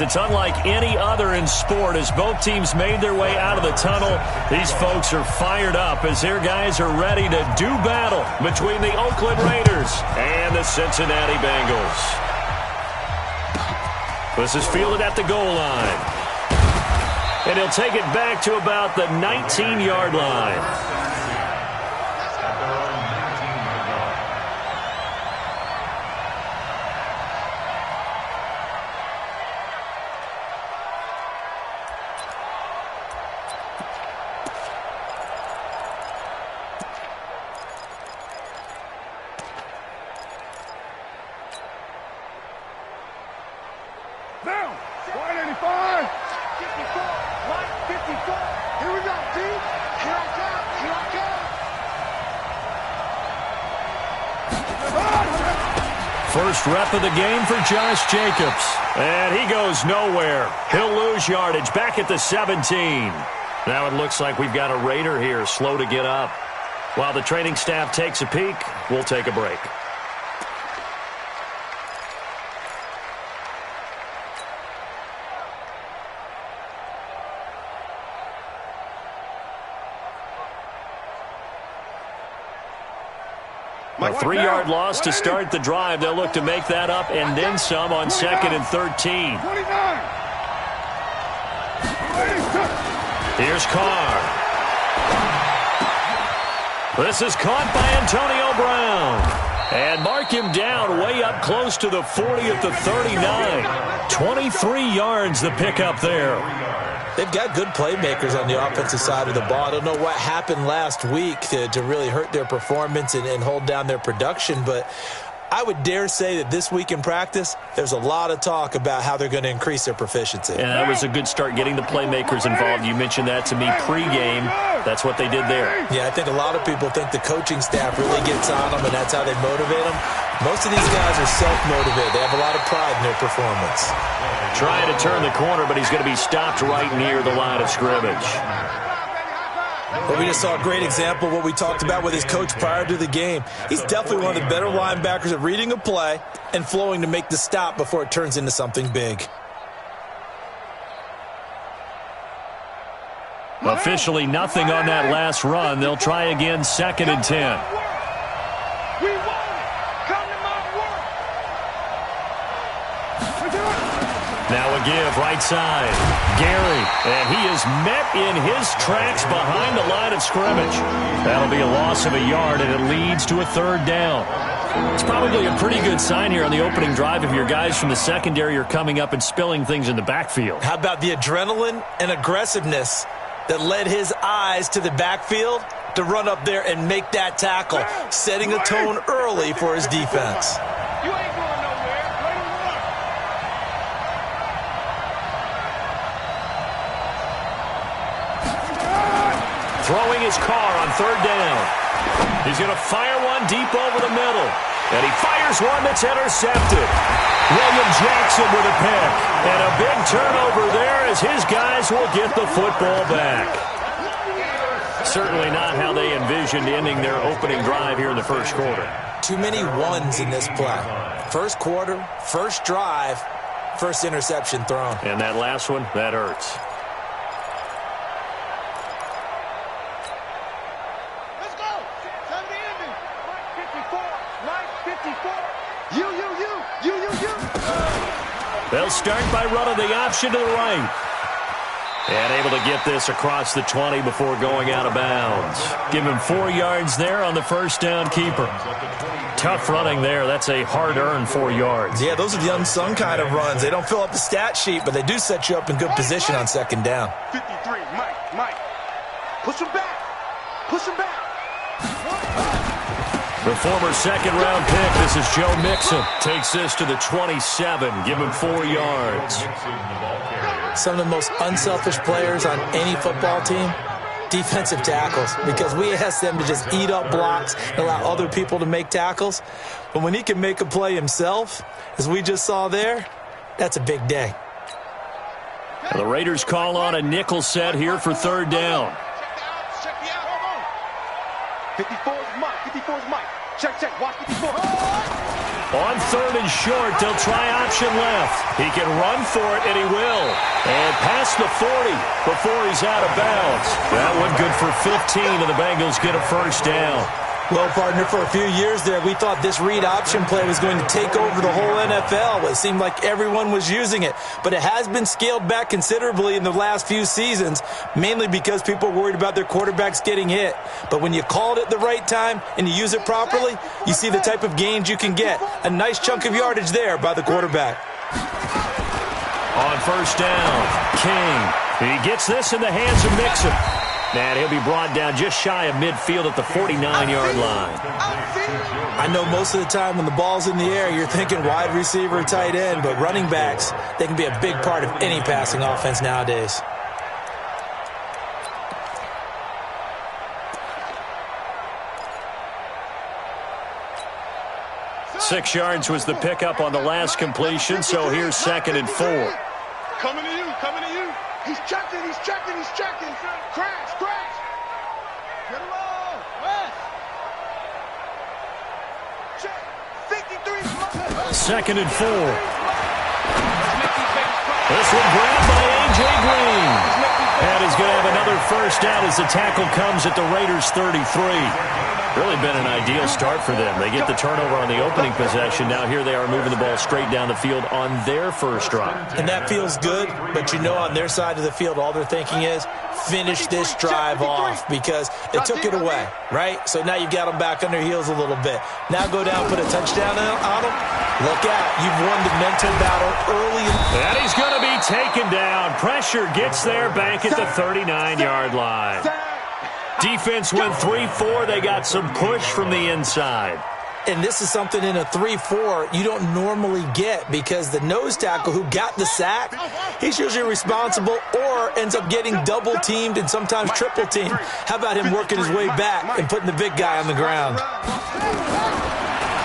It's unlike any other in sport as both teams made their way out of the tunnel. These folks are fired up as their guys are ready to do battle between the Oakland Raiders and the Cincinnati Bengals. This is fielded at the goal line. And he'll take it back to about the 19-yard line. Down. 185. 54. Right. 54. Here we go, team. Here I come. Here I come. First rep of the game for Josh Jacobs. And he goes nowhere. He'll lose yardage back at the 17. Now it looks like we've got a Raider here slow to get up. While the training staff takes a peek, we'll take a break. A 3-yard loss to start the drive. They'll look to make that up and then some on 2nd and 13. Here's Carr. This is caught by Antonio Brown. And mark him down way up close to the 40 at the 39. 23 yards the pickup there. They've got good playmakers on the offensive side of the ball. I don't know what happened last week to really hurt their performance and hold down their production, but I would dare say that this week in practice, there's a lot of talk about how they're going to increase their proficiency. And that was a good start getting the playmakers involved. You mentioned that to me pregame. That's what they did there. Yeah, I think a lot of people think the coaching staff really gets on them, and that's how they motivate them. Most of these guys are self-motivated. They have a lot of pride in their performance. Trying to turn the corner, but he's going to be stopped right near the line of scrimmage. But we just saw a great example of what we talked about with his coach prior to the game. He's definitely one of the better linebackers at reading a play and flowing to make the stop before it turns into something big. Officially nothing on that last run. They'll try again 2nd and 10. Now a give right side. Gary, and he is met in his tracks behind the line of scrimmage. That'll be a loss of a yard, and it leads to a 3rd down. It's probably a pretty good sign here on the opening drive if your guys from the secondary are coming up and spilling things in the backfield. How about the adrenaline and aggressiveness that led his eyes to the backfield to run up there and make that tackle, setting a tone early for his defense. You ain't going nowhere. Play the run. Throwing his car on 3rd down. He's going to fire one deep over the middle. And he fires one that's intercepted. William Jackson with a pick. And a big turnover there as his guys will get the football back. Certainly not how they envisioned ending their opening drive here in the first quarter. Too many ones in this play. First quarter, first drive, first interception thrown. And that last one, that hurts. Let's go. Time to end it. Right 54. You. They'll start by running the option to the right. And able to get this across the 20 before going out of bounds. Give him 4 yards there on the first down keeper. Tough running there. That's a hard-earned 4 yards. Yeah, those are the unsung kind of runs. They don't fill up the stat sheet, but they do set you up in good position on 2nd down. 53, Mike. Push him back. The former 2nd-round pick, this is Joe Mixon, takes this to the 27. Give him 4 yards. Some of the most unselfish players on any football team, defensive tackles, because we ask them to just eat up blocks and allow other people to make tackles. But when he can make a play himself, as we just saw there, that's a big day. And the Raiders call on a nickel set here for 3rd down. Check the out. Hold on. 54's Mike. Check. Watch 54. On 3rd and short, they'll try option left. He can run for it, and he will. And past the 40 before he's out of bounds. That one good for 15, and the Bengals get a first down. Well, partner, for a few years there, we thought this read option play was going to take over the whole NFL. It seemed like everyone was using it. But it has been scaled back considerably in the last few seasons, mainly because people are worried about their quarterbacks getting hit. But when you call it at the right time and you use it properly, you see the type of gains you can get. A nice chunk of yardage there by the quarterback. On first down, King. He gets this in the hands of Mixon. And he'll be brought down just shy of midfield at the 49-yard line. I know most of the time when the ball's in the air, you're thinking wide receiver, tight end, but running backs, they can be a big part of any passing offense nowadays. Six yards was the pickup on the last completion, so here's 2nd and 4. Coming to you, coming to you. He's checking, he's checking, he's checking. Crash, crash. Get him on. West. Check. 53. 2nd and 4. This one grabbed by A.J. Green. And he's going to have another first down as the tackle comes at the Raiders' 33. Really been an ideal start for them. They get the turnover on the opening possession. Now here they are moving the ball straight down the field on their first drive. And that feels good, but you know on their side of the field, all they're thinking is finish this drive off because they took it away, right? So now you've got them back on their heels a little bit. Now go down, put a touchdown on them. Look out. You've won the mental battle early. And he's going to be taken down. Pressure gets there back at the 39-yard line. Defense went 3-4. They got some push from the inside. And this is something in a 3-4 you don't normally get because the nose tackle who got the sack, he's usually responsible or ends up getting double-teamed and sometimes triple-teamed. How about him working his way back and putting the big guy on the ground?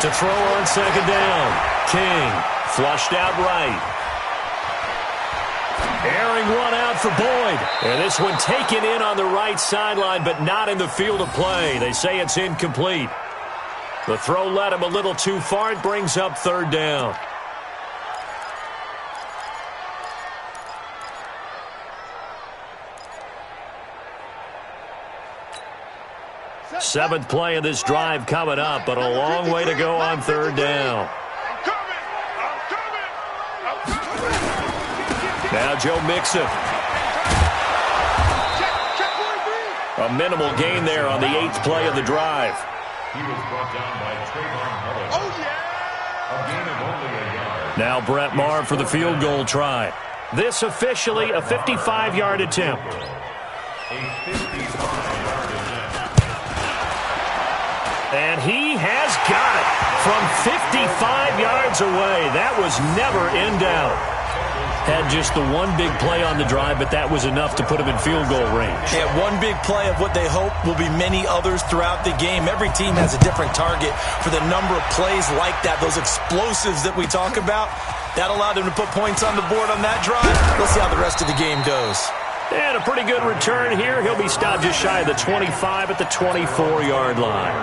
To throw on 2nd down. King flushed out right. Airing one out for Boyd. And this one taken in on the right sideline, but not in the field of play. They say it's incomplete. The throw led him a little too far. It brings up 3rd down. Seventh play of this drive coming up, but a long way to go on 3rd down. Now Joe Mixon. A minimal gain there on the 8th play of the drive. He was brought down by Trayvon Mullen. Oh, yeah. A gain of only a yard. Now Brett Maher for the field goal try. This officially a 55-yard attempt. A 55-yard attempt. And he has got it from 55 yards away. That was never in doubt. Had just the one big play on the drive, but that was enough to put him in field goal range. Yeah, one big play of what they hope will be many others throughout the game. Every team has a different target for the number of plays like that, those explosives that we talk about. That allowed them to put points on the board on that drive. Let's see how the rest of the game goes. And a pretty good return here. He'll be stopped just shy of the 25 at the 24-yard line.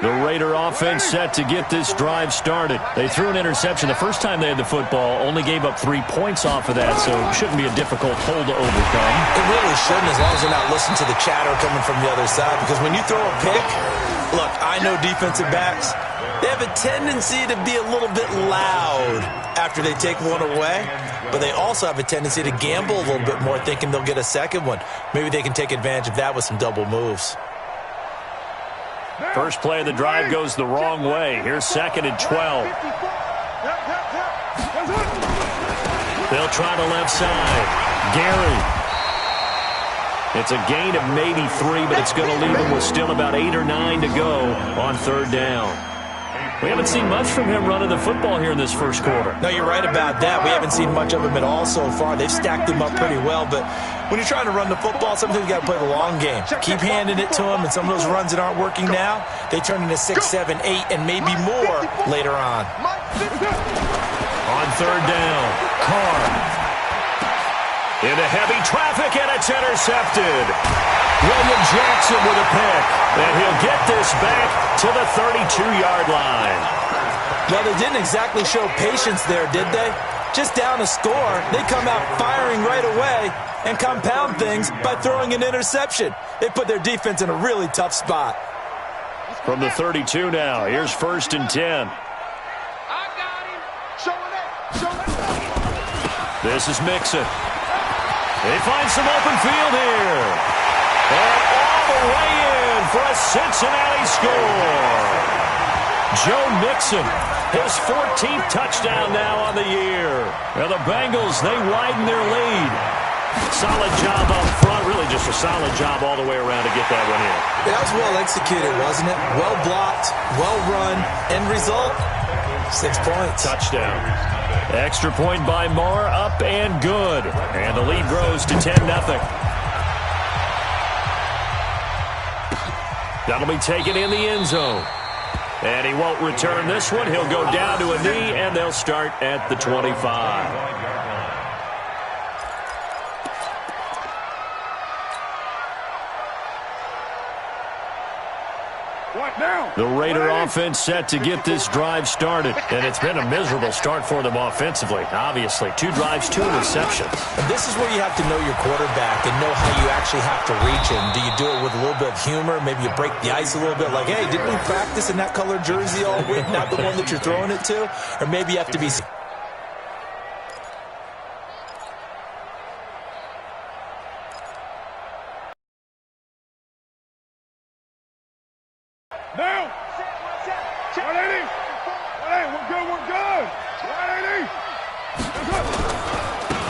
The Raider offense set to get this drive started. They threw an interception the first time they had the football, only gave up 3 points off of that, so it shouldn't be a difficult hole to overcome. It really shouldn't, as long as they're not listening to the chatter coming from the other side, because when you throw a pick, look, I know defensive backs, they have a tendency to be a little bit loud after they take one away, but they also have a tendency to gamble a little bit more, thinking they'll get a second one. Maybe they can take advantage of that with some double moves. First play of the drive goes the wrong way. Here's 2nd and 12. They'll try the left side. Gary. It's a gain of maybe 3, but it's going to leave him with still about 8 or 9 to go on 3rd down. We haven't seen much from him running the football here in this first quarter. No, you're right about that. We haven't seen much of him at all so far. They've stacked him up pretty well, but when you're trying to run the football, sometimes you got to play the long game. Keep handing it to him, and some of those runs that aren't working now, they turn into 6, 7, 8, and maybe more later on. On 3rd down, Carr. Into heavy traffic, and it's intercepted. William Jackson with a pick, and he'll get this back to the 32-yard line. Well, they didn't exactly show patience there, did they? Just down a score, they come out firing right away and compound things by throwing an interception. They put their defense in a really tough spot. From the 32 now, here's 1st and 10. I got him. Show it up. Show it up. This is Mixon. They find some open field here. And all the way in for a Cincinnati score. Joe Mixon, his 14th touchdown now on the year. Now the Bengals, they widen their lead. Solid job up front, really just a solid job all the way around to get that one in. That was well executed, wasn't it? Well blocked, well run. End result, 6 points. Touchdown. Extra point by Moore, up and good. And the lead grows to 10-0. That'll be taken in the end zone. And he won't return this one. He'll go down to a knee, and they'll start at the 25. The Raider offense set to get this drive started. And it's been a miserable start for them offensively, obviously. 2 drives, 2 interceptions. And this is where you have to know your quarterback and know how you actually have to reach him. Do you do it with a little bit of humor? Maybe you break the ice a little bit like, hey, didn't we practice in that colored jersey all week, not the one that you're throwing it to? Or maybe you have to be... Now! 180! 180, we're good, we're good! 180!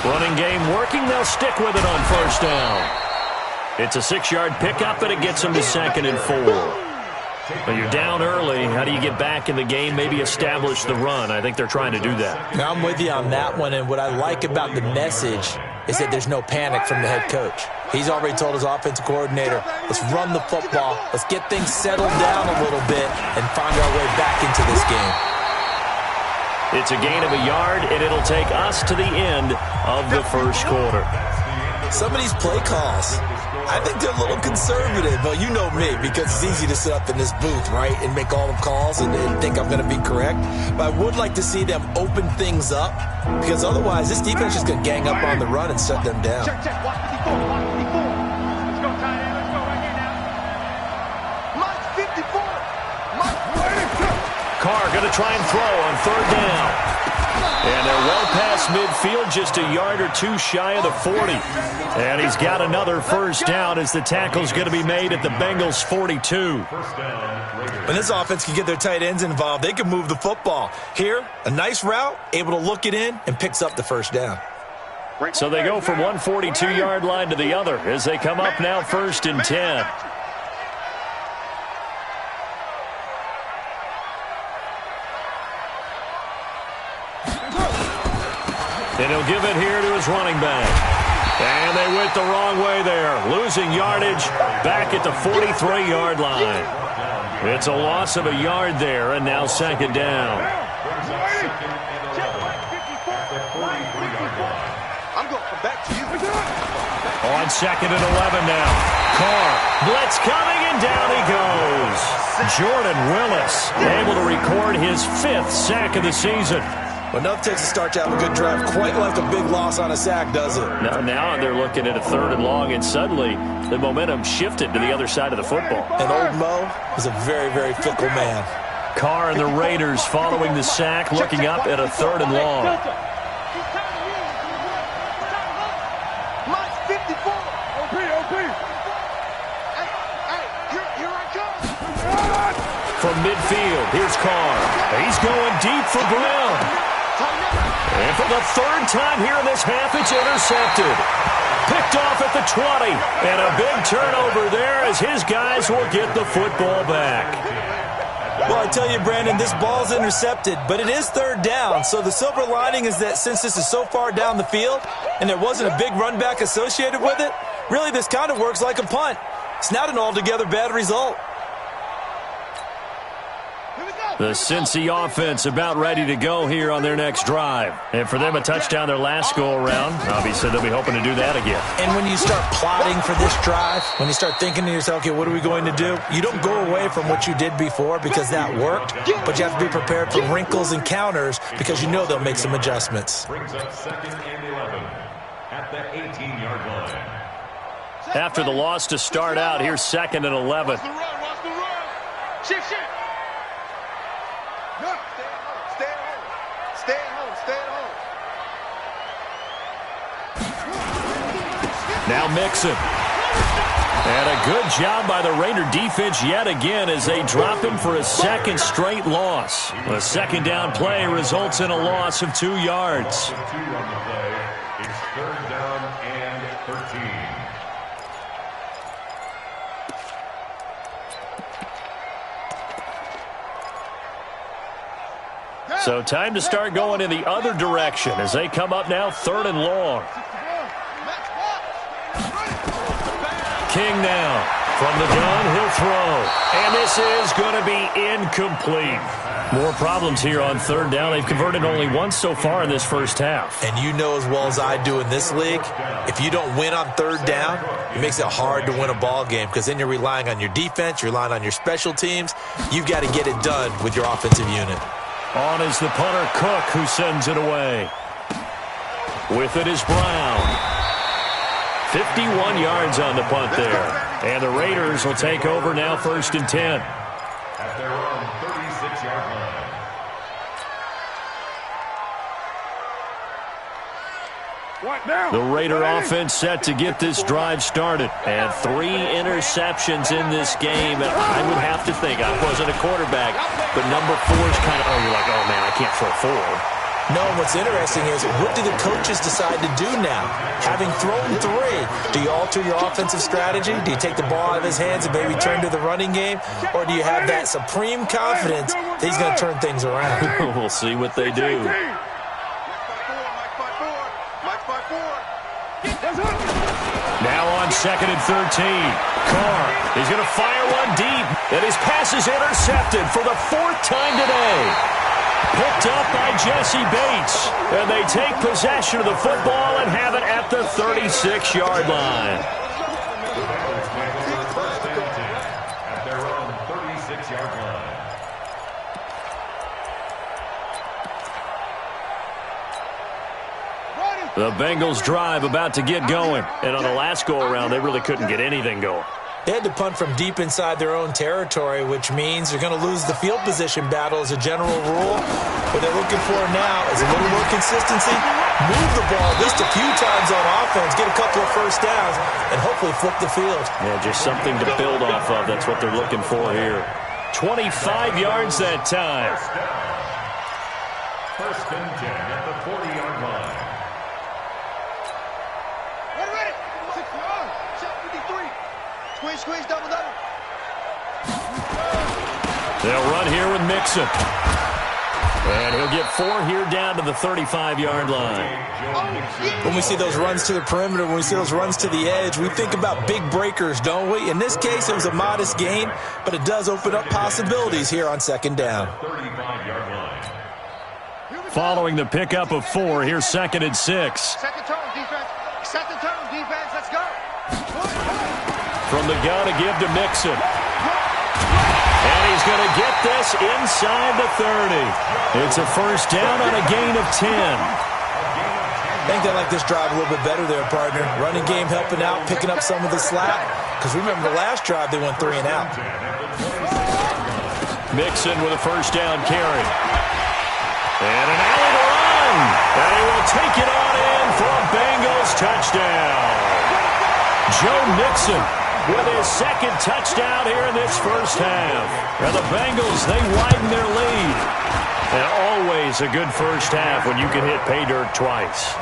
Running game working, they'll stick with it on 1st down. It's a 6-yard pickup, and it gets them to 2nd and 4. When you're down early, how do you get back in the game, maybe establish the run? I think they're trying to do that. Now, I'm with you on that one, and what I like about the message is that there's no panic from the head coach. He's already told his offensive coordinator, let's run the football, let's get things settled down a little bit and find our way back into this game. It's a gain of a yard, and it'll take us to the end of the 1st quarter. Some of these play calls, I think they're a little conservative, but you know me, because it's easy to sit up in this booth, right, and make all the calls and think I'm going to be correct. But I would like to see them open things up, because otherwise this defense is going to gang up on the run and shut them down. Check, watch 54, watch 54. Let's go, tight end, let's go right here now. Mike 54. Mike, Carr going to try and throw on 3rd down. And they're well past midfield, just a yard or 2 shy of the 40. And he's got another 1st down as the tackle's going to be made at the Bengals' 42. When this offense can get their tight ends involved, they can move the football. Here, a nice route, able to look it in, and picks up the 1st down. So they go from one 42-yard line to the other as they come up now 1st and 10. And he'll give it here to his running back. And they went the wrong way there, losing yardage back at the 43-yard line. It's a loss of a yard there, and now 2nd down. I'm going to come back to you. On 2nd and 11 now. Carr, blitz coming, and down he goes. Jordan Willis able to record his 5th sack of the season. Well, enough takes to start to have a good drive, quite like a big loss on a sack, does it? Now they're looking at a 3rd and long, and suddenly the momentum shifted to the other side of the football. And old Mo is a very, very fickle man. Carr and the Raiders following the sack, looking up at a 3rd and long. Mike 54. OP. Hey, here I come. From midfield, here's Carr. He's going deep for Brown. And for the 3rd time here in this half, it's intercepted. Picked off at the 20. And a big turnover there as his guys will get the football back. Well, I tell you, Brandon, this ball's intercepted, but it is 3rd down. So the silver lining is that since this is so far down the field and there wasn't a big run back associated with it, really this kind of works like a punt. It's not an altogether bad result. Here we go. The Cincy offense about ready to go here on their next drive. And for them, a touchdown their last go-around. Obviously, they'll be hoping to do that again. And when you start plotting for this drive, when you start thinking to yourself, okay, what are we going to do? You don't go away from what you did before because that worked, but you have to be prepared for wrinkles and counters because you know they'll make some adjustments. Brings up 2nd and 11 at the 18-yard line. After the loss to start out, here's 2nd and 11. Watch the run. Shift. No, stay at home. Stay at home. Now Mixon. And a good job by the Raider defense yet again as they drop him for a 2nd straight loss. A 2nd down play results in a loss of 2 yards. 2 on the play. It's 3rd down and 13. So time to start going in the other direction as they come up now 3rd and long. King now from the gun, he'll throw. And this is going to be incomplete. More problems here on 3rd down. They've converted only once so far in this first half. And you know as well as I do in this league, if you don't win on 3rd down, it makes it hard to win a ball game because then you're relying on your defense, you're relying on your special teams. You've got to get it done with your offensive unit. On is the punter, Cook, who sends it away. With it is Brown. 51 yards on the punt there. And the Raiders will take over now 1st and 10. At their own 36-yard line. The Raider offense set to get this drive started. And 3 interceptions in this game. And I would have to think, I wasn't a quarterback, but number 4 is kind of, you're like, oh, man, I can't throw 4. No, and what's interesting is what do the coaches decide to do now? Having thrown 3, do you alter your offensive strategy? Do you take the ball out of his hands and maybe turn to the running game? Or do you have that supreme confidence that he's going to turn things around? We'll see what they do. Now on 2nd and 13. Carr, he's going to fire one deep. And his pass is intercepted for the 4th time today. Picked up by Jesse Bates. And they take possession of the football and have it at the 36-yard line. First and 10 at their own 36-yard line. The Bengals drive about to get going. And on the last go-around, they really couldn't get anything going. They had to punt from deep inside their own territory, which means they're going to lose the field position battle as a general rule. What they're looking for now is a little more consistency, move the ball at least a few times on offense, get a couple of first downs, and hopefully flip the field. Yeah, just something to build off of. That's what they're looking for here. 25 yards that time. First and 10 at the 40-yard line. Squeeze, double. They'll run here with Mixon. And he'll get 4 here down to the 35-yard line. When we see those runs to the perimeter, when we see those runs to the edge, we think about big breakers, don't we? In this case, it was a modest gain, but it does open up possibilities here on 2nd down. 35-yard line. Following the pickup of 4, here's 2nd and 6. Set the tone, defense. Let's go. From the gun to give to Mixon. And he's going to get this inside the 30. It's a first down on a gain of 10. I think they like this drive a little bit better there, partner. Running game helping out, picking up some of the slack. Because remember the last drive, they went 3 and out. Mixon with a first down carry. And an alley to run. And he will take it on in for a Bengals touchdown. Joe Mixon with his 2nd touchdown here in this first half. And the Bengals, they widen their lead. And always a good first half when you can hit pay dirt twice.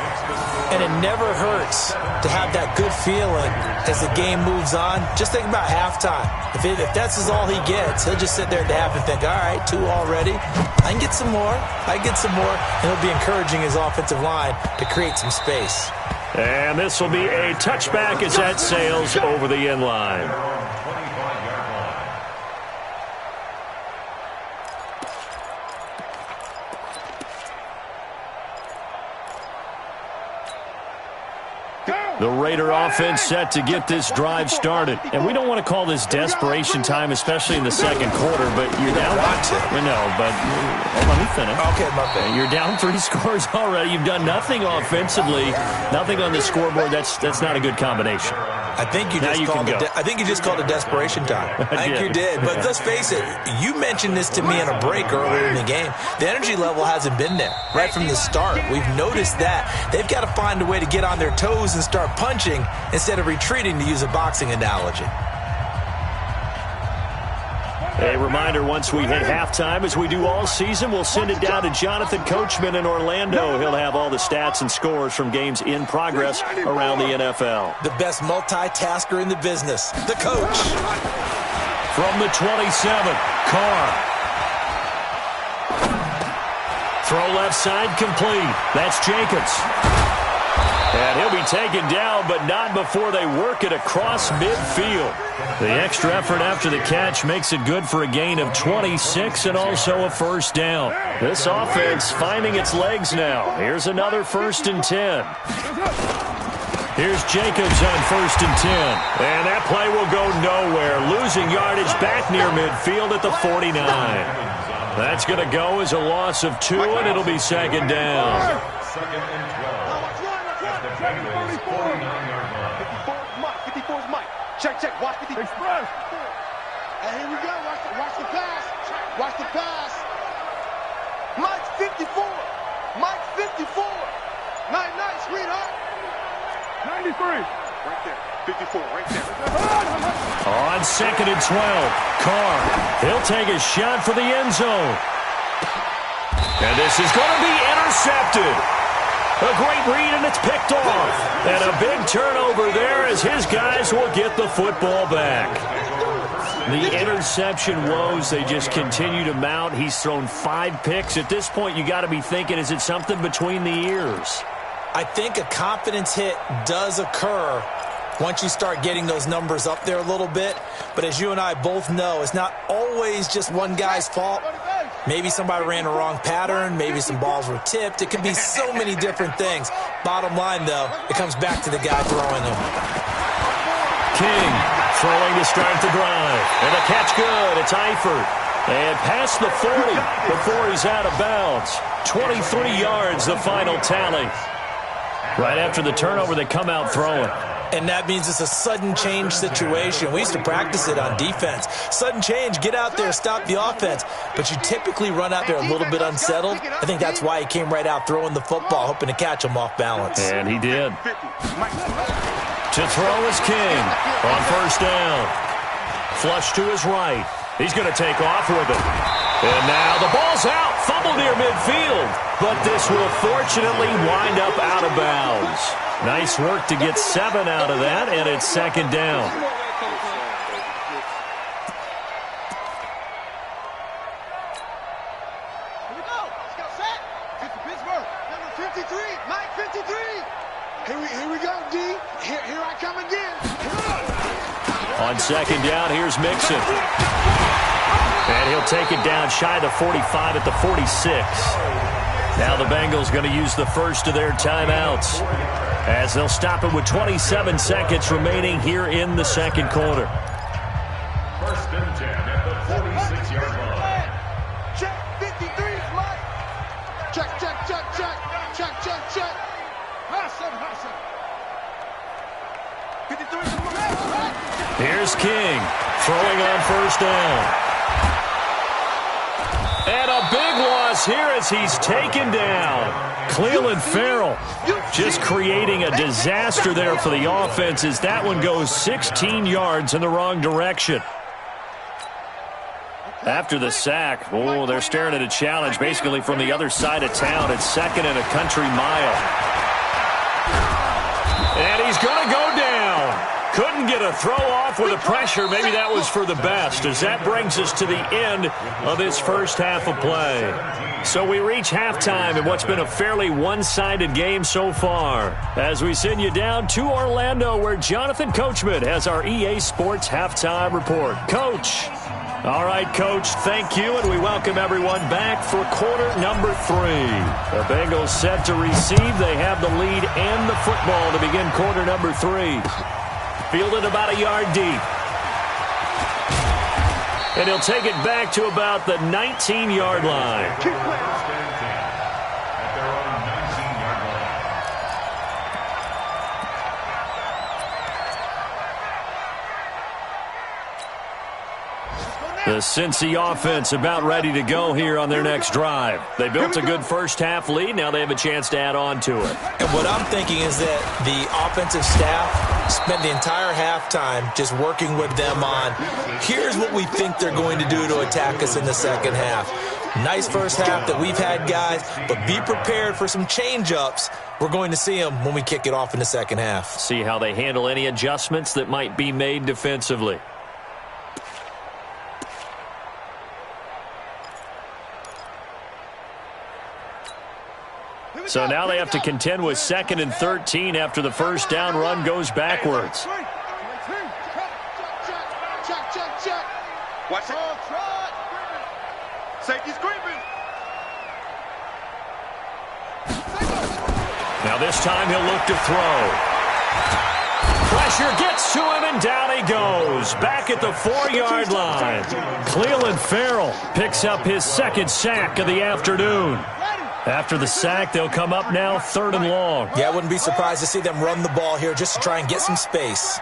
And it never hurts to have that good feeling as the game moves on. Just think about halftime. If that's all he gets, he'll just sit there at the half and think, all right, 2 already. I can get some more. And he'll be encouraging his offensive line to create some space. And this will be a touchback as that sails over the end line. The Raider offense set to get this drive started. And we don't want to call this desperation time, especially in the second quarter, but you're down. No, but let me finish. Okay, my bad. You're down 3 scores already. You've done nothing offensively, nothing on the scoreboard. That's not a good combination. I think you just called it desperation time. I think you did. But let's face it, you mentioned this to me in a break earlier in the game. The energy level hasn't been there right from the start. We've noticed that. They've got to find a way to get on their toes and start punching instead of retreating, to use a boxing analogy. A reminder, once we hit halftime, as we do all season, we'll send it down to Jonathan Coachman in Orlando. He'll have all the stats and scores from games in progress around the NFL. The best multitasker in the business, the coach. From the 27, Carr. Throw left side complete. That's Jacobs. And he'll be taken down, but not before they work it across midfield. The extra effort after the catch makes it good for a gain of 26 and also a first down. This offense finding its legs now. Here's another 1st and 10. Here's Jacobs on 1st and 10. And that play will go nowhere. Losing yardage back near midfield at the 49. That's going to go as a loss of 2, and it'll be 2nd down. 2nd and 12. At the Bengals' 49-yard line. 54's Mike. Check. Watch 54. Express. And here we go. Watch the pass. Watch the pass. Mike's 54. Mike's 54. Night, sweetheart. 93. Right there. 54, right there. On 2nd and 12, Carr. He'll take a shot for the end zone. And this is going to be intercepted. A great read, and it's picked off. And a big turnover there as his guys will get the football back. The interception woes, they just continue to mount. He's thrown 5 picks. At this point, you got to be thinking, is it something between the ears? I think a confidence hit does occur once you start getting those numbers up there a little bit. But as you and I both know, it's not always just one guy's fault. Maybe somebody ran a wrong pattern. Maybe some balls were tipped. It can be so many different things. Bottom line, though, it comes back to the guy throwing them. King throwing to start the drive. And the catch good. It's Eifert. And past the 40 before he's out of bounds. 23 yards, the final tally. Right after the turnover, they come out throwing. And that means it's a sudden change situation. We used to practice it on defense. Sudden change, get out there, stop the offense. But you typically run out there a little bit unsettled. I think that's why he came right out throwing the football, hoping to catch him off balance. And he did. To throw is King on 1st down. Flush to his right. He's going to take off with it. And now the ball's out. Fumble near midfield. But this will fortunately wind up out of bounds. Nice work to get 7 out of that, and it's 2nd down. Here we go. Let's go. Set. 50 Pittsburgh. Number 53. Mike 53. Here we go, D. Here I come again. On 2nd down, here's Mixon. And he'll take it down shy of the 45 at the 46. Now the Bengals going to use the first of their timeouts, as they'll stop it with 27 seconds remaining here in the second quarter. 1st and 10 at the 46-yard line. Check. 53, Mike. Check. High 7. 53. Here's King throwing on 1st down. And a big loss here as he's taken down. Cleveland Farrell just creating a disaster there for the offense as that one goes 16 yards in the wrong direction. After the sack, they're staring at a challenge basically from the other side of town. It's 2nd and a country mile. And he's going to go down. Couldn't get a throw off with the pressure. Maybe that was for the best, as that brings us to the end of this first half of play. So we reach halftime in what's been a fairly one-sided game so far, as we send you down to Orlando, where Jonathan Coachman has our EA Sports halftime report. Coach. All right, Coach, thank you, and we welcome everyone back for quarter number 3. The Bengals set to receive. They have the lead and the football to begin quarter number 3. Fielded about a yard deep. And he'll take it back to about the 19-yard line. The Cincy offense about ready to go here on their next drive. They built a good first-half lead. Now they have a chance to add on to it. And what I'm thinking is that the offensive staff spent the entire halftime just working with them on, here's what we think they're going to do to attack us in the second half. Nice first half that we've had, guys, but be prepared for some change-ups. We're going to see them when we kick it off in the second half. See how they handle any adjustments that might be made defensively. So now they have to contend with 2nd and 13 after the first down run goes backwards. Check. Watch it. Safety screaming. Now this time he'll look to throw. Pressure gets to him, and down he goes. Back at the 4-yard line. Clelin Ferrell picks up his 2nd sack of the afternoon. After the sack, they'll come up now 3rd and long. Yeah, I wouldn't be surprised to see them run the ball here just to try and get some space.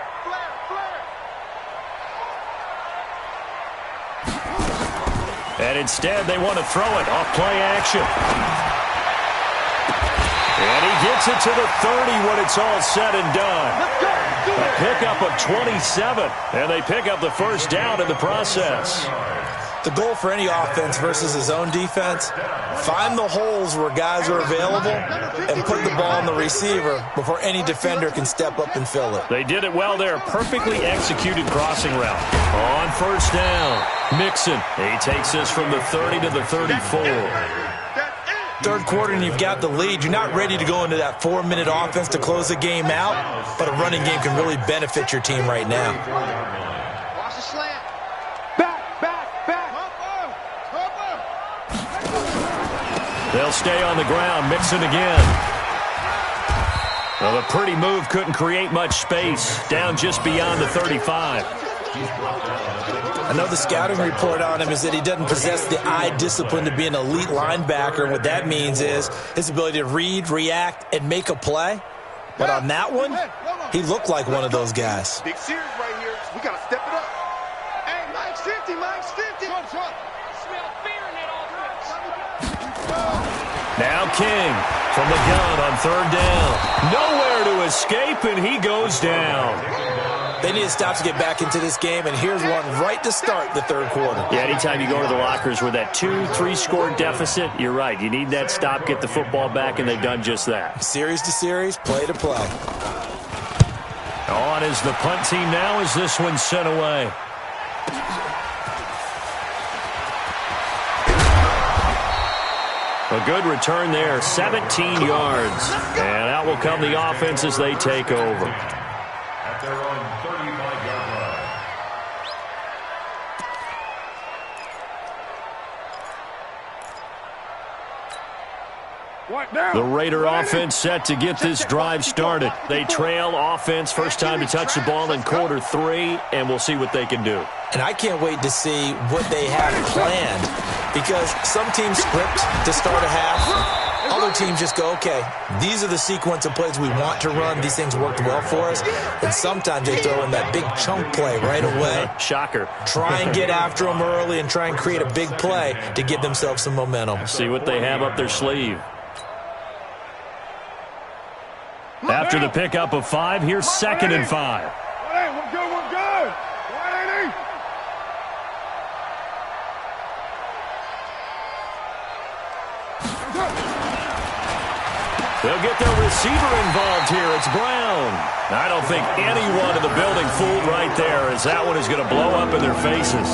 And instead, they want to throw it off play action. And he gets it to the 30 when it's all said and done. A pickup of 27, and they pick up the first down in the process. The goal for any offense versus his own defense, find the holes where guys are available and put the ball on the receiver before any defender can step up and fill it. They did it well there. Perfectly executed crossing route. On first down, Mixon. He takes this from the 30 to the 34. Third quarter and you've got the lead. You're not ready to go into that 4-minute offense to close the game out, but a running game can really benefit your team right now. Watch the slant. They'll stay on the ground. Mixon again. Well, a pretty move couldn't create much space. Down just beyond the 35. I know the scouting report on him is that he doesn't possess the eye discipline to be an elite linebacker. And what that means is his ability to read, react, and make a play. But on that one, he looked like one of those guys. Big series right here. We got to step it up. Hey, Mike's 50. Smell fear in that offense. Now King from the gun on 3rd down. Nowhere to escape, and he goes down. They need to stop to get back into this game, and here's one right to start the third quarter. Yeah, anytime you go to the lockers with that 2-3 score deficit, you're right. You need that stop, get the football back, and they've done just that. Series to series, play to play. On is the punt team now as this one's sent away. A good return there, 17 yards. And out will come the offense as they take over. At their own 35-yard line. The Raider offense set to get this drive started. They trail offense, first time to touch the ball in quarter 3, and we'll see what they can do. And I can't wait to see what they have planned, because some teams script to start a half. Other teams just go, okay, these are the sequence of plays we want to run. These things worked well for us. And sometimes they throw in that big chunk play right away. Shocker. Try and get after them early and try and create a big play to give themselves some momentum. See what they have up their sleeve. After the pickup of 5, here's 2nd and 5. We're good. They'll get their receiver involved here. It's Brown. I don't think anyone in the building fooled right there, as that one is going to blow up in their faces.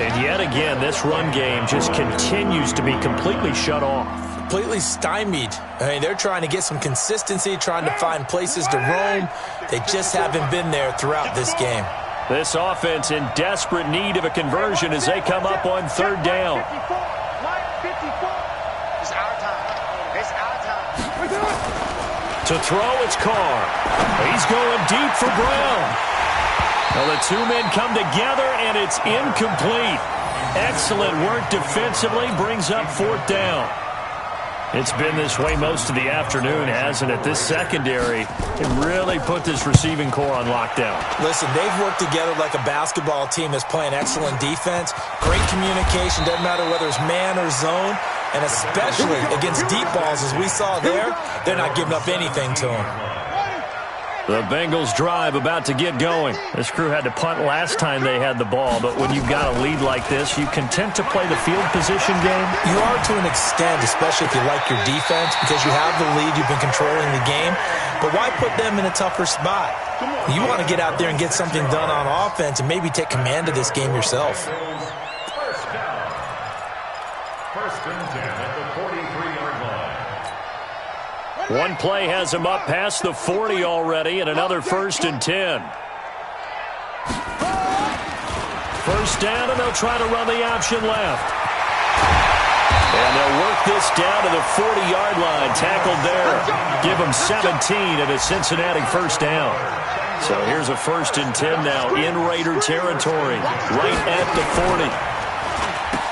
And yet again, this run game just continues to be completely shut off. Completely stymied. I mean, they're trying to get some consistency, trying to find places to roam. They just haven't been there throughout this game. This offense in desperate need of a conversion as they come up on third down. It's our time. It's our time. To throw, it's Carr. He's going deep for Brown. Well, the two men come together, and it's incomplete. Excellent work defensively, brings up fourth down. It's been this way most of the afternoon, hasn't it? This secondary can really put this receiving core on lockdown. Listen, they've worked together like a basketball team that's playing excellent defense. Great communication, doesn't matter whether it's man or zone. And especially against deep balls, as we saw there, they're not giving up anything to them. The Bengals drive about to get going. This crew had to punt last time they had the ball, but when you've got a lead like this, you content to play the field position game? You are to an extent, especially if you like your defense, because you have the lead, you've been controlling the game. But why put them in a tougher spot? You want to get out there and get something done on offense and maybe take command of this game yourself. First and 10 at the 43-yard line. One play has him up past the 40 already, and another first and 10. First down, and they'll try to run the option left. And they'll work this down to the 40-yard line, tackled there. Give them 17 at a Cincinnati first down. So here's a first and 10 now in Raider territory, right at the 40.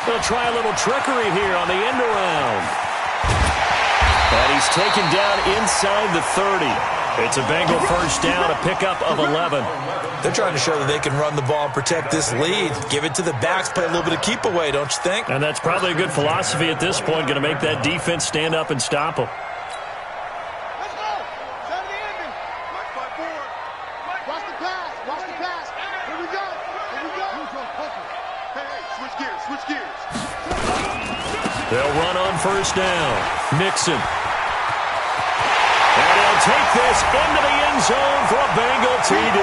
They'll try a little trickery here on the end around. And he's taken down inside the 30. It's a Bengal first down, a pickup of 11. They're trying to show that they can run the ball and protect this lead. Give it to the backs, play a little bit of keep away, don't you think? And that's probably a good philosophy at this point, going to make that defense stand up and stop them. Let's go. Send the ending. Mike, fight forward. Watch the pass. Watch the pass. Here we go. Here we go. Hey, switch gears. Switch gears. They'll run on first down. Mixon. And he'll take this into the end zone for a Bengal TD.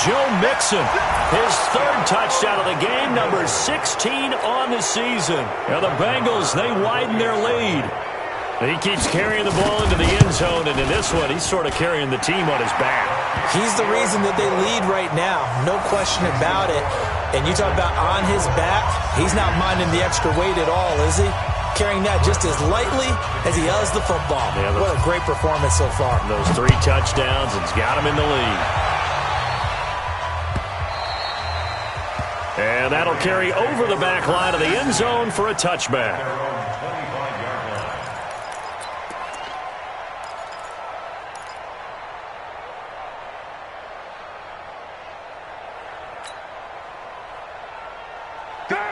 Joe Mixon, his third touchdown of the game, number 16 on the season. Now the Bengals, they widen their lead. He keeps carrying the ball into the end zone, and in this one, he's sort of carrying the team on his back. He's the reason that they lead right now, no question about it. And you talk about on his back, he's not minding the extra weight at all, is he? Carrying that just as lightly as he does the football. Yeah, what a great performance so far. Those 3 touchdowns, it's got him in the lead. And that'll carry over the back line of the end zone for a touchback.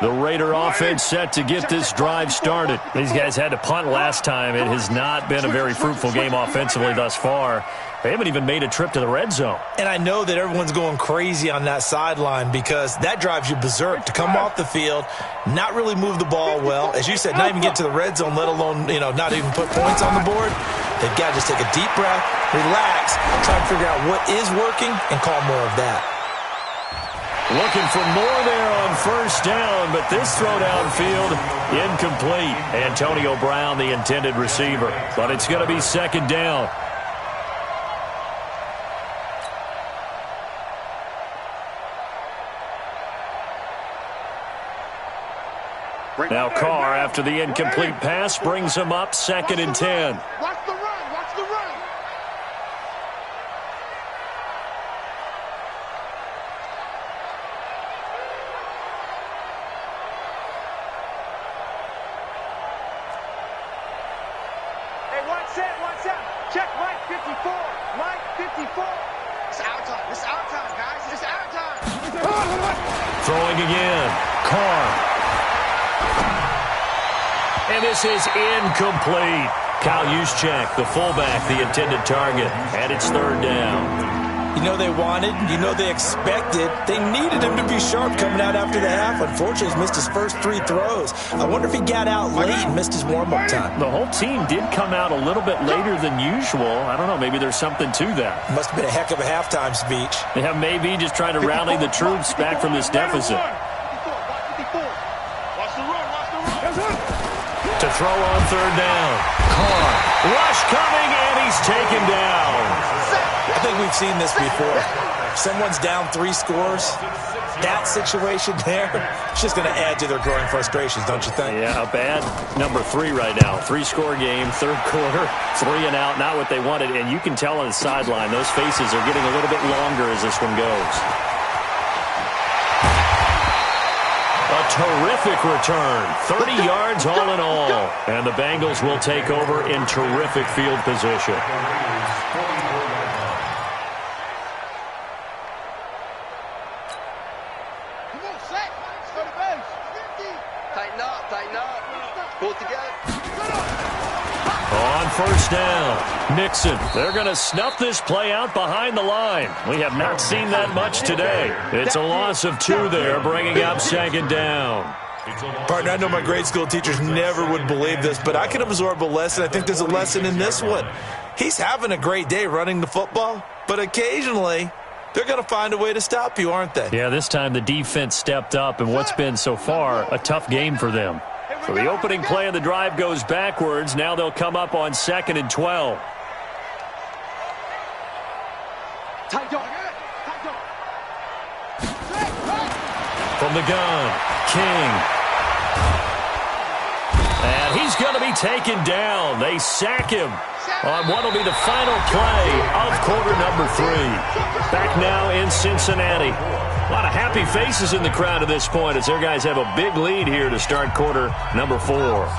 The Raider offense set to get this drive started. These guys had to punt last time. It has not been a very fruitful game offensively thus far. They haven't even made a trip to the red zone. And I know that everyone's going crazy on that sideline because that drives you berserk to come off the field, not really move the ball well. As you said, not even get to the red zone, let alone, not even put points on the board. They've got to just take a deep breath, relax, try to figure out what is working, and call more of that. Looking for more there on first down, but this throw downfield, incomplete. Antonio Brown, the intended receiver. But it's going to be second down. Now Carr, after the incomplete pass, brings him up second and 10. Watch the run. Watch the run. Watch out. Check Mike 54. Mike 54. It's our time. It's our time, guys. It's our time. Throwing again. Carr. And this is incomplete. Kyle Juszczyk, the fullback, the intended target. And it's third down. You know they wanted, they expected. They needed him to be sharp coming out after the half. Unfortunately, he's missed his first 3 throws. I wonder if he got out late and missed his warm-up time. The whole team did come out a little bit later than usual. I don't know, maybe there's something to that. Must have been a heck of a halftime speech. Yeah, maybe just trying to rally the troops back from this deficit. To throw on third down. Carr. Rush coming, and he's taken down. I think we've seen this before. If someone's down 3 scores, that situation there, it's just going to add to their growing frustrations, don't you think? Yeah, a bad number 3 right now. 3-score game, third quarter, 3 and out, not what they wanted. And you can tell on the sideline, those faces are getting a little bit longer as this one goes. A terrific return, 30 yards all in all. And the Bengals will take over in terrific field position. On first down, Nixon. They're going to snuff this play out behind the line. We have not seen that much today. It's a loss of 2 there, bringing up second down. Partner, I know my grade school teachers never would believe this, but I can absorb a lesson. I think there's a lesson in this one. He's having a great day running the football, but occasionally they're going to find a way to stop you, aren't they? Yeah, this time the defense stepped up in what's been so far a tough game for them. So the opening play of the drive goes backwards. Now they'll come up on 2nd and 12. From the gun, King. And he's going to be taken down. They sack him on what will be the final play of quarter number 3. Back now in Cincinnati. A lot of happy faces in the crowd at this point as their guys have a big lead here to start quarter number 4.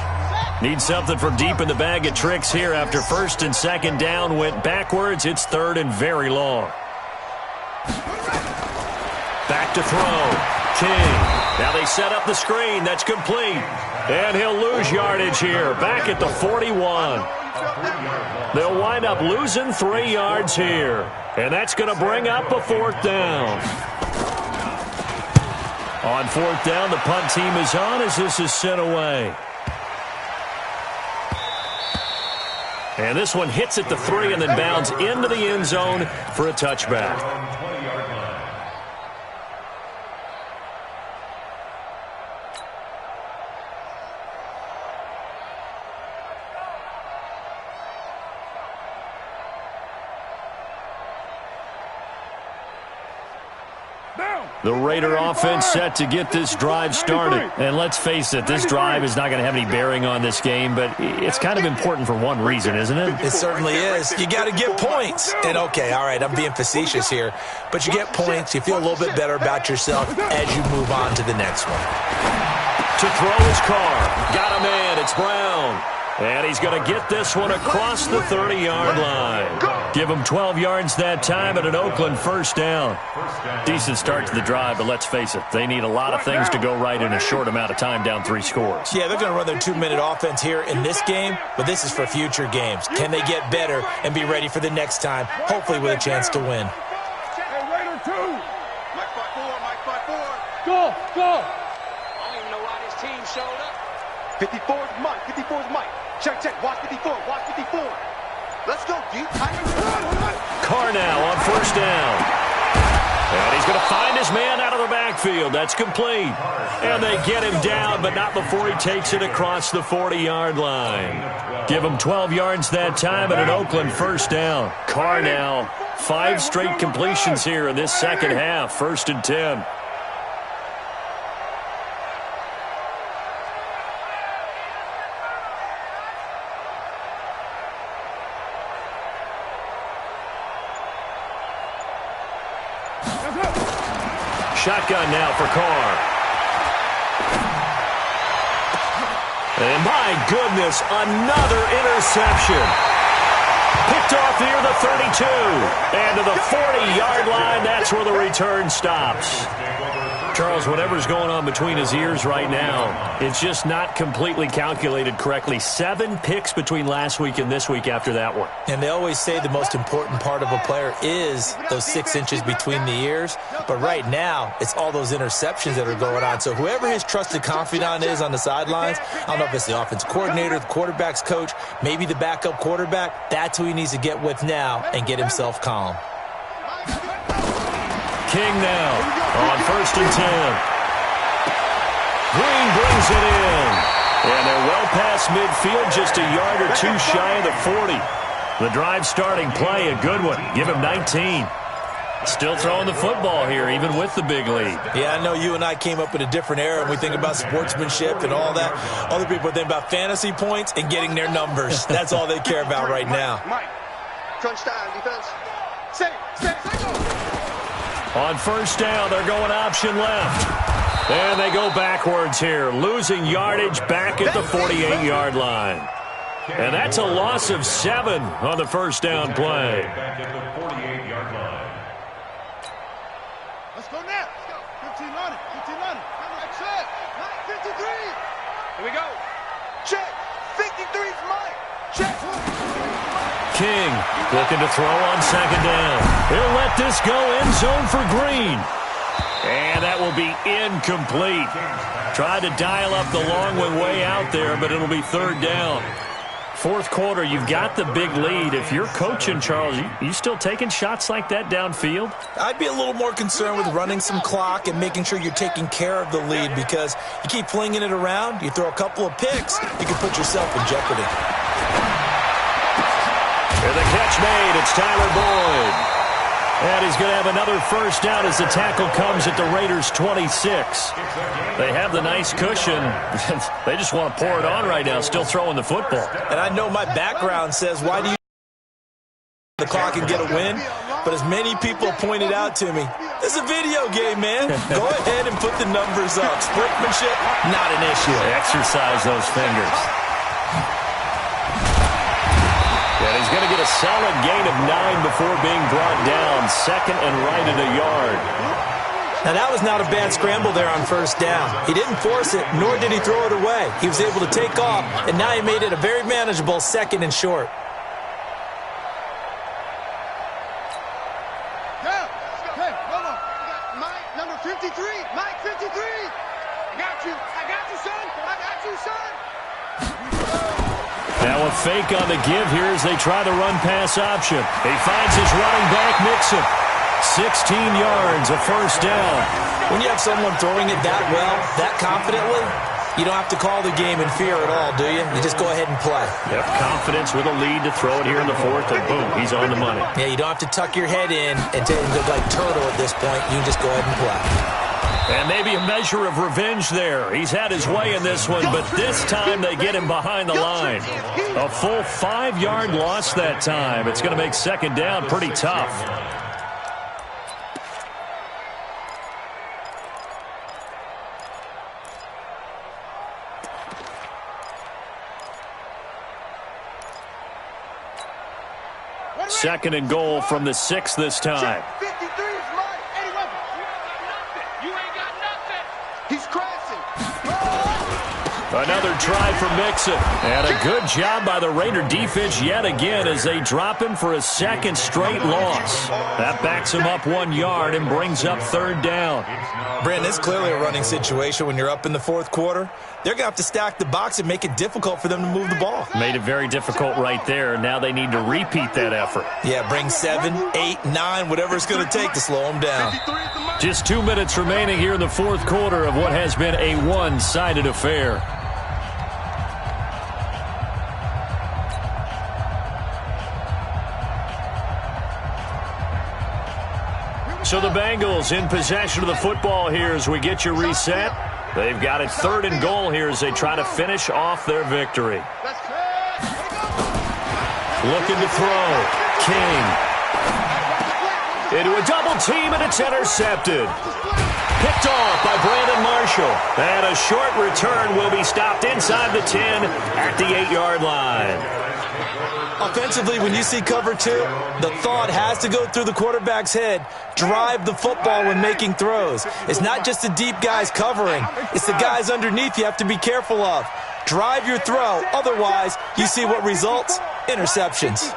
Need something from deep in the bag of tricks here after 1st and 2nd down went backwards. It's 3rd and very long. Back to throw. King. Now they set up the screen. That's complete. And he'll lose yardage here. Back at the 41. They'll wind up losing 3 yards here. And that's going to bring up a 4th down. On 4th down, the punt team is on as this is sent away. And this one hits at the 3 and then bounds into the end zone for a touchback. The Raider offense set to get this drive started. And let's face it, this drive is not going to have any bearing on this game, but it's kind of important for one reason, isn't it? It certainly is. You got to get points. And, okay, all right, I'm being facetious here, but you get points. You feel a little bit better about yourself as you move on to the next one. To throw his car. Got a man. It's Brown. And he's going to get this one across the 30-yard line. Give him 12 yards that time at an Oakland 1st down. Decent start to the drive, but let's face it, they need a lot of things to go right in a short amount of time down 3 scores. Yeah, they're going to run their 2-minute offense here in this game, but this is for future games. Can they get better and be ready for the next time, hopefully with a chance to win? Hey, Raider 2. Mike 5-4, Mike 5-4. Go. I don't even know why this team showed up. 54 is Mike. 54 is Mike. Check. Watch 54. Watch 54. Let's go, D. Carr now on 1st down. And he's going to find his man out of the backfield. That's complete. And they get him down, but not before he takes it across the 40-yard line. Give him 12 yards that time at an Oakland 1st down. Carr now, 5 straight completions here in this second half. 1st and 10. Shotgun now for Carr. And my goodness, another interception. Picked off near the 32. And to the 40-yard line, that's where the return stops. Charles, whatever's going on between his ears right now, it's just not completely calculated correctly. 7 picks between last week and this week after that one. And they always say the most important part of a player is those 6 inches between the ears. But right now, it's all those interceptions that are going on. So whoever his trusted confidant is on the sidelines, I don't know if it's the offensive coordinator, the quarterback's coach, maybe the backup quarterback, that's who he needs to get with now and get himself calm. King now on 1st and 10. Green brings it in. And they're well past midfield, just a yard or 2 shy of the 40. The drive starting play, a good one. Give him 19. Still throwing the football here, even with the big lead. Yeah, I know you and I came up in a different era, and we think about sportsmanship and all that. Other people think about fantasy points and getting their numbers. That's all they care about right now. Mike, crunch time, defense. On first down, they're going option left. And they go backwards here, losing yardage back at the 48-yard line. And that's a loss of 7 on the first down play. Back at the 48-yard line. Let's go now. Let's go. 15 on it. 15 on it. Check. 53. Here we go. Check. 53's Mike. Check. King looking to throw on second down. He'll let this go end zone for Green. And that will be incomplete. Tried to dial up the long one way out there, but it'll be third down. Fourth quarter, you've got the big lead. If you're coaching, Charles, you still taking shots like that downfield? I'd be a little more concerned with running some clock and making sure you're taking care of the lead, because you keep flinging it around, you throw a couple of picks, you can put yourself in jeopardy. And the catch made. It's Tyler Boyd. And he's going to have another first down as the tackle comes at the Raiders' 26. They have the nice cushion. They just want to pour it on right now, still throwing the football. And I know my background says, why do you the clock and get a win? But as many people pointed out to me, this is a video game, man. Go ahead and put the numbers up. Sportsmanship, not an issue. Exercise those fingers. And he's going to get a solid gain of 9 before being brought down. Second and right at a yard. Now, that was not a bad scramble there on first down. He didn't force it, nor did he throw it away. He was able to take off, and now he made it a very manageable second and short. Hey, hold on. Mike, number 53. Mike, 53. I got you. I got you, son. I got you, son. Now a fake on the give here as they try the run-pass option. He finds his running back, Mixon. 16 yards, a first down. When you have someone throwing it that well, that confidently, you don't have to call the game in fear at all, do you? You just go ahead and play. Yep, confidence with a lead to throw it here in the fourth, and boom, he's on the money. Yeah, you don't have to tuck your head in and look like turtle at this point. You can just go ahead and play. And maybe a measure of revenge there. He's had his way in this one, but this time they get him behind the line. A full 5-yard loss that time. It's going to make second down pretty tough. Second and goal from the 6 this time. 53's Mike. Eddie Weber. You ain't got nothing. He's crashing. Another try for Mixon. And a good job by the Raider defense yet again as they drop him for a second straight loss. That backs him up 1 yard and brings up third down. Brandon, it's clearly a running situation when you're up in the fourth quarter. They're going to have to stack the box and make it difficult for them to move the ball. Made it very difficult right there. Now they need to repeat that effort. Yeah, bring 7, 8, 9, whatever it's going to take to slow them down. Just 2 minutes remaining here in the fourth quarter of what has been a one-sided affair. So the Bengals in possession of the football here as we get you reset. They've got it third and goal here as they try to finish off their victory. Looking to throw. King. Into a double team, and it's intercepted. Picked off by Brandon Marshall. And a short return will be stopped inside the 10 at the 8-yard line. Offensively, when you see cover 2, the thought has to go through the quarterback's head. Drive the football when making throws. It's not just the deep guys covering. It's the guys underneath you have to be careful of. Drive your throw. Otherwise, you see what results? Interceptions.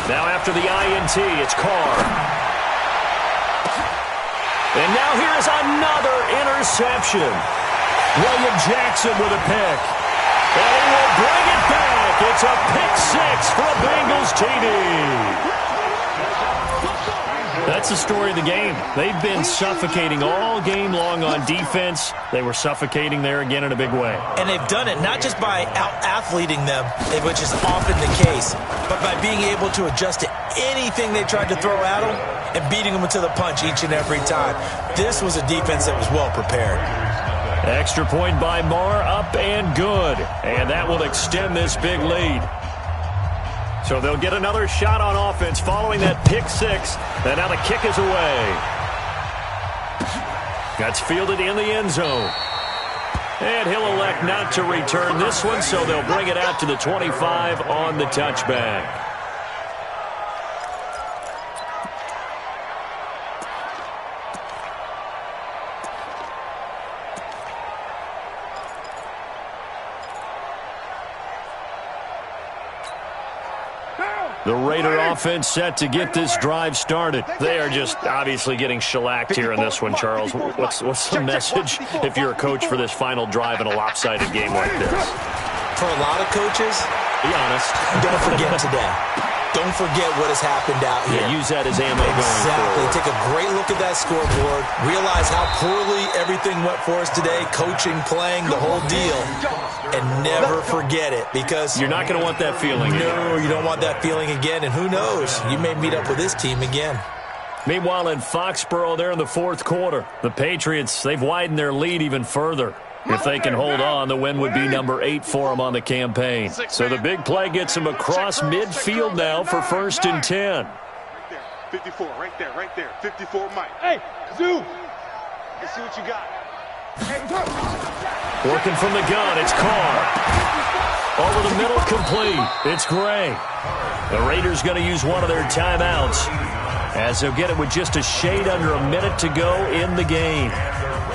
Now after the INT, it's Carr. And now here's another interception. William Jackson with a pick. And he will bring it back. It's a pick 6 for a Bengals TD. That's the story of the game. They've been suffocating all game long on defense. They were suffocating there again in a big way. And they've done it not just by out-athleting them, which is often the case, but by being able to adjust to anything they tried to throw at them and beating them to the punch each and every time. This was a defense that was well prepared. Extra point by Marr, up and good. And that will extend this big lead. So they'll get another shot on offense following that pick six. And now the kick is away. That's fielded in the end zone. And he'll elect not to return this one, so they'll bring it out to the 25 on the touchback. The Raider offense set to get this drive started. They are just obviously getting shellacked here in this one, Charles. What's the message if you're a coach for this final drive in a lopsided game like this? For a lot of coaches, be honest, don't forget today. Don't forget what has happened out here. Yeah, use that as ammo going forward. Take a great look at that scoreboard. Realize how poorly everything went for us today. Coaching, playing, the whole deal. And never forget it, because you're not going to want that feeling. No, you don't want that feeling again. And who knows? You may meet up with this team again. Meanwhile, in Foxborough, there in the fourth quarter, the Patriots, they've widened their lead even further. If they can hold on, the win would be number 8 for them on the campaign. So the big play gets them across midfield now for 1st and 10. 54, right there. 54, Mike. Hey, zoom. Let's see what you got. Working from the gun, it's Carr. Over the middle, complete. It's Gray. The Raiders going to use one of their timeouts, as they'll get it with just a shade under a minute to go in the game.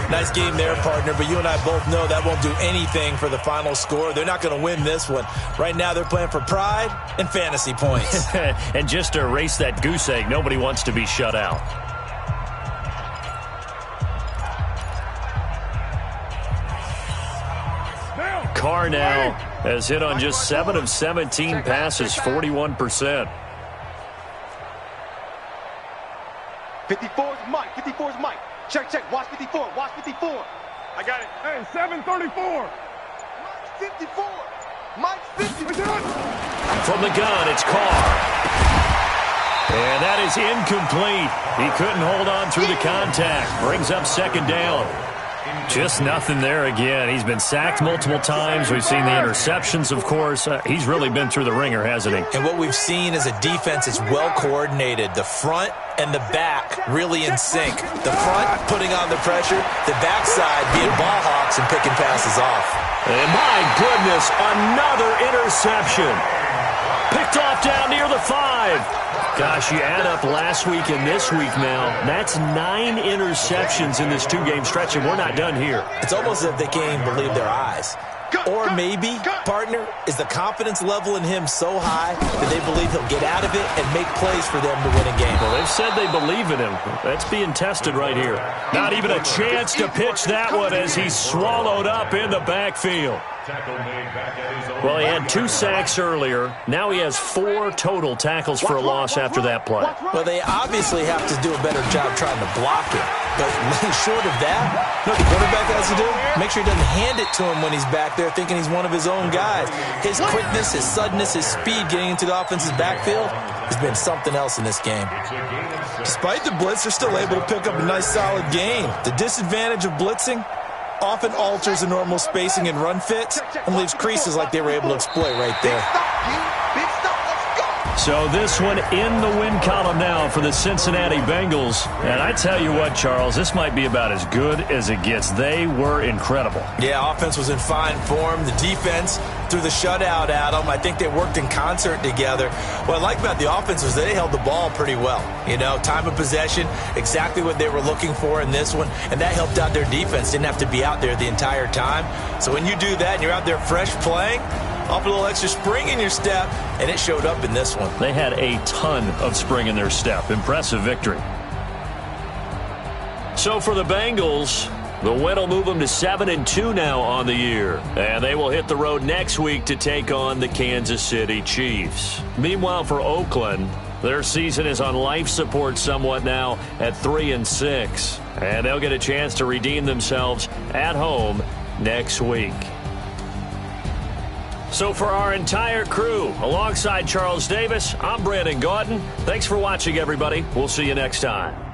Nice game there, partner, but you and I both know that won't do anything for the final score. They're not going to win this one. Right now, they're playing for pride and fantasy points. And just to erase that goose egg, nobody wants to be shut out. Carr now has hit on just 7 of 17 passes, 41%. 54's Mike. 54's Mike. Check. Watch 54. I got it. Hey, 734. Mike's 54. Mike's 54. From the gun, it's Carr. And that is incomplete. He couldn't hold on through the contact. Brings up 2nd down. Just nothing there again. He's been sacked multiple times. We've seen the interceptions, of course. He's really been through the ringer, hasn't he? And what we've seen is a defense that's well coordinated. The front and the back really in sync. The front putting on the pressure, the backside being ball hawks and picking passes off. And my goodness, another interception. Picked off down near the 5. Gosh, you add up last week and this week now, that's 9 interceptions in this 2-game stretch, and we're not done here. It's almost as if they can't even believe their eyes. Or maybe, partner, is the confidence level in him so high that they believe he'll get out of it and make plays for them to win a game. Well, they've said they believe in him. That's being tested right here. Not even a chance to pitch that one as he's swallowed up in the backfield. Well, he had 2 sacks earlier. Now he has 4 total tackles for a loss after that play. Well, they obviously have to do a better job trying to block it. But short of that, what the quarterback has to do, make sure he doesn't hand it to him when he's back there thinking he's one of his own guys. His quickness, his suddenness, his speed getting into the offense's backfield has been something else in this game. Despite the blitz, they're still able to pick up a nice, solid gain. The disadvantage of blitzing often alters the normal spacing and run fits and leaves creases like they were able to exploit right there. So this one in the win column now for the Cincinnati Bengals. And I tell you what, Charles, this might be about as good as it gets. They were incredible. Yeah, offense was in fine form. The defense threw the shutout at them. I think they worked in concert together. What I like about the offense was they held the ball pretty well. You know, time of possession, exactly what they were looking for in this one. And that helped out their defense. Didn't have to be out there the entire time. So when you do that and you're out there fresh playing, off a little extra spring in your step, and it showed up in this one. They had a ton of spring in their step. Impressive victory. So for the Bengals, the win will move them to 7-2 now on the year. And they will hit the road next week to take on the Kansas City Chiefs. Meanwhile, for Oakland, Their season is on life support somewhat now at 3-6. And they'll get a chance to redeem themselves at home next week. So for our entire crew, alongside Charles Davis, I'm Brandon Gaudin. Thanks for watching, everybody. We'll see you next time.